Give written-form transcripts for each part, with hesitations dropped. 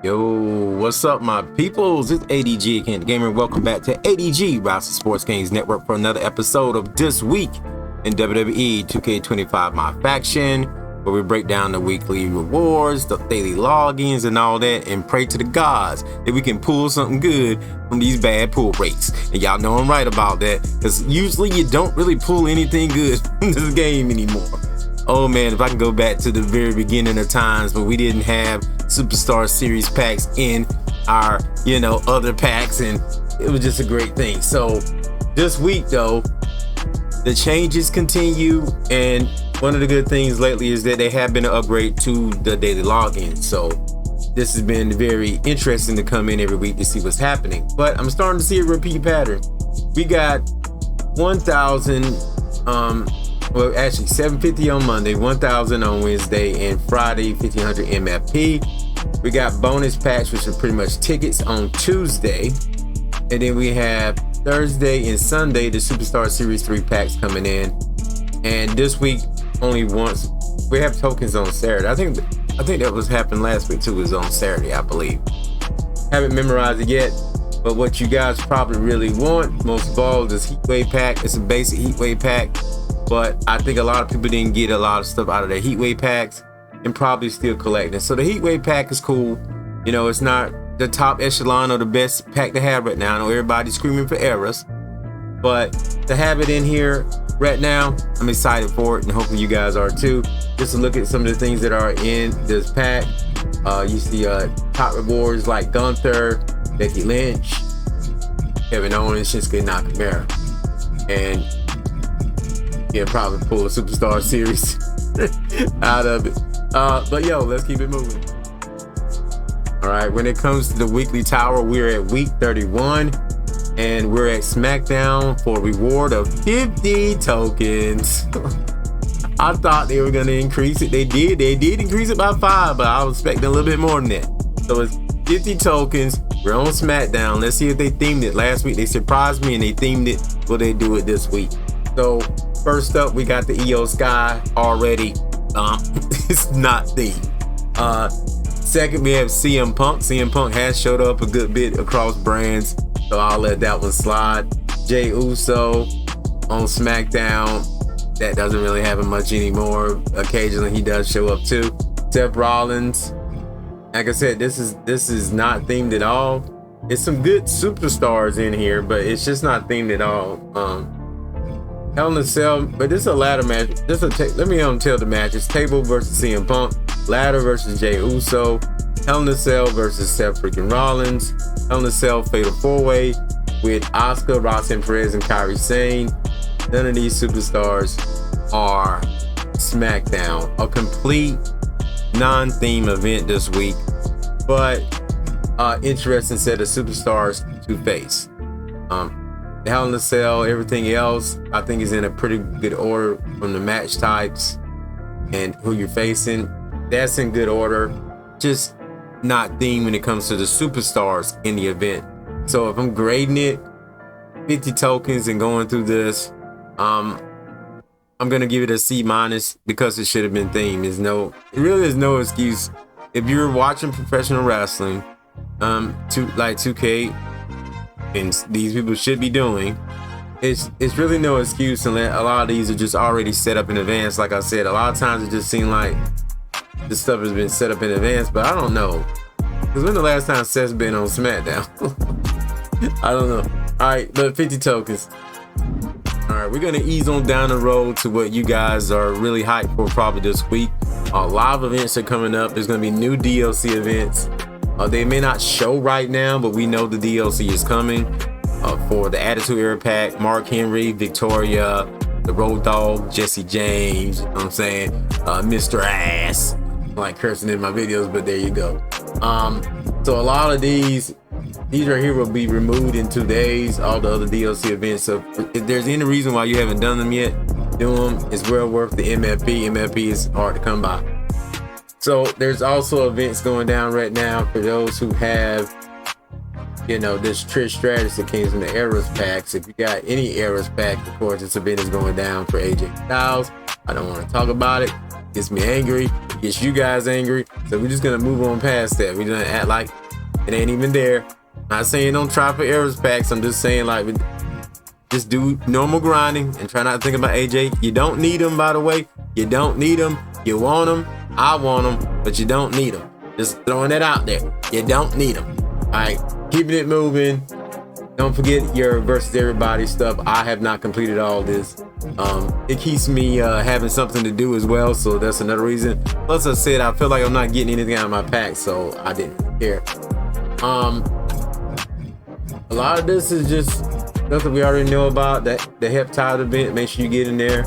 Yo, what's up, my peoples? It's ADG again, the gamer. Welcome back to ADG, Rise Sports Games Network, for another episode of This Week in WWE 2K25 My Faction, where we break down the weekly rewards, the daily logins, and all that, and pray to the gods that we can pull something good from these bad pull rates. And y'all know I'm right about that, because usually you don't really pull anything good from this game anymore. Oh man, if I can go back to the very beginning of times when we didn't have Superstar Series packs in our, other packs, and it was just a great thing. So this week though, the changes continue, and one of the good things lately is that they have been an upgrade to the daily login. So this has been very interesting to come in every week to see what's happening. But I'm starting to see a repeat pattern. We got 1,000, well actually 750 on Monday, 1,000 on Wednesday, and Friday 1,500 MFP. We got bonus packs, which are pretty much tickets, on Tuesday, and then we have Thursday and Sunday the Superstar Series 3 packs coming in. And this week only once we have tokens on Saturday. I think that was happened last week too. It was on Saturday, I believe. Haven't memorized it yet, but what you guys probably really want most of all is Heatwave pack. It's a basic Heatwave pack, but I think a lot of people didn't get a lot of stuff out of their Heatwave packs and probably still collecting. So the Heatwave pack is cool. It's not the top echelon or the best pack to have right now. I know everybody's screaming for eras, but to have it in here right now, I'm excited for it, and hopefully you guys are too. Just to look at some of the things that are in this pack. You see top rewards like Gunther, Becky Lynch, Kevin Owens, Shinsuke Nakamura, and probably pull a Superstar Series out of it. But yo, let's keep it moving. All right, when it comes to the weekly tower, we're at week 31, and we're at SmackDown for a reward of 50 tokens. I thought they were going to increase it. They did increase it by 5, but I was expecting a little bit more than that. So it's 50 tokens. We're on SmackDown. Let's see if they themed it. Last week they surprised me and they themed it. Will they do it this week? So first up, we got the Io Sky already. It's not themed. Second, we have CM Punk. CM Punk has showed up a good bit across brands, so I'll let that one slide. Jey Uso on SmackDown. That doesn't really happen much anymore. Occasionally he does show up too. Seth Rollins. Like I said, this is not themed at all. It's some good superstars in here, but it's just not themed at all. Hell in a Cell, but this is a ladder match. Let me tell the matches. Table versus CM Punk. Ladder versus Jey Uso. Hell in a Cell versus Seth freaking Rollins. Hell in a Cell Fatal 4-Way with Asuka, Roxanne Perez, and Kairi Sane. None of these superstars are SmackDown. A complete non-theme event this week, but interesting set of superstars to face. The Hell in a Cell, everything else, I think is in a pretty good order from the match types and who you're facing. That's in good order. Just not themed when it comes to the superstars in the event. So if I'm grading it, 50 tokens and going through this, I'm gonna give it a C- because it should have been themed. It really is no excuse. If you're watching professional wrestling, like 2K, and these people should be doing, it's really no excuse unless a lot of these are just already set up in advance. Like I said, a lot of times it just seems like this stuff has been set up in advance, but I don't know. Because when the last time Seth's been on SmackDown? I don't know. All right, but 50 tokens. All right, we're gonna ease on down the road to what you guys are really hyped for probably this week. Live events are coming up. There's gonna be new DLC events. They may not show right now, but we know the DLC is coming for the Attitude Era pack. Mark Henry, Victoria, the Road Dogg, Jesse James. You know what I'm saying? Mr. Ass. I like cursing in my videos, but there you go. So a lot of these right here will be removed in 2 days. All the other DLC events. So if there's any reason why you haven't done them yet, do them. It's well worth the MFP. MFP is hard to come by. So there's also events going down right now for those who have, this Trish Stratus that came from the Eras packs. If you got any Eras pack, of course, this event is going down for AJ Styles. I don't want to talk about it. Gets me angry. gets you guys angry. So we're just gonna move on past that. We're gonna act like it ain't even there. Not saying don't try for errors packs. I'm just saying like just do normal grinding and try not to think about AJ. You don't need them, by the way. You don't need them. You want them. I want them, but you don't need them. Just throwing that out there. You don't need them. All right, keeping it moving. Don't forget your versus everybody stuff. I have not completed all this. It keeps me having something to do as well, so that's another reason. Plus, I said I feel like I'm not getting anything out of my pack, so I didn't care. A lot of this is just stuff that we already know about. That the heptide event, make sure you get in there.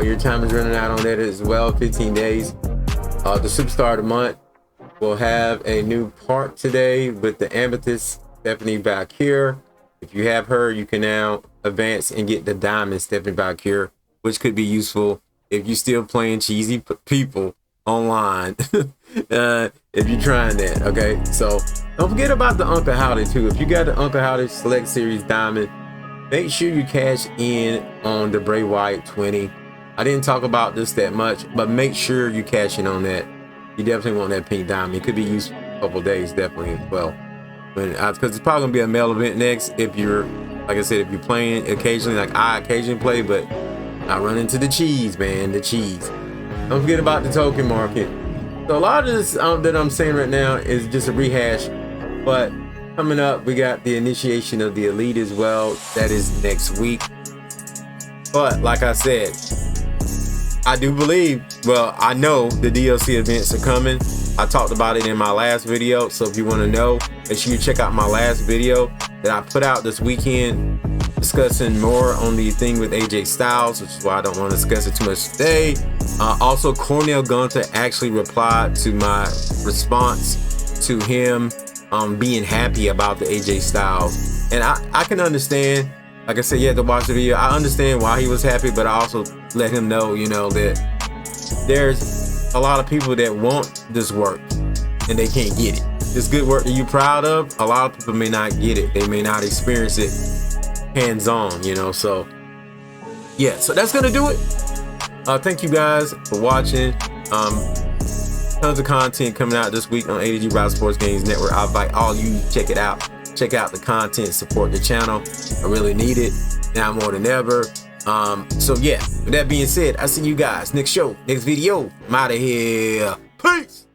Your time is running out on that as well. 15 days. The superstar of the month will have a new part today with the amethyst Stephanie Valkyr. If you have her, you can now advance and get the diamond Stephanie Valkyr, which could be useful if you're still playing cheesy people online. If you're trying that, okay? So don't forget about the Uncle Howdy too. If you got the Uncle Howdy Select Series Diamond, make sure you cash in on the Bray Wyatt 20. I didn't talk about this that much, but make sure you cash in on that. You definitely want that pink diamond. It could be used for a couple of days, definitely as well. Because it's probably gonna be a mail event next. If you're, like I said, if you're playing occasionally, like I occasionally play, but I run into the cheese, man, the cheese. Don't forget about the token market. So a lot of this that I'm saying right now is just a rehash, but coming up, we got the initiation of the Elite as well. That is next week. But like I said, I do believe, well, I know the DLC events are coming. I talked about it in my last video, so if you want to know, make sure you check out my last video that I put out this weekend discussing more on the thing with AJ Styles, which is why I don't want to discuss it too much today. Also, Cornell Gunther actually replied to my response to him being happy about the AJ Styles, and I can understand. Like I said, you have to watch the video. I understand why he was happy, but I also let him know, you know, that there's a lot of people that want this work and they can't get it. This good work that you're proud of, a lot of people may not get it. They may not experience it hands-on, you know. So yeah, so that's gonna do it. Thank you guys for watching. Tons of content coming out this week on ADG Router Sports Games Network. I invite all you to check it out. Check out the content, support the channel. I really need it now more than ever. So yeah, with that being said, I see you guys next show, next video. I'm out of here. Peace.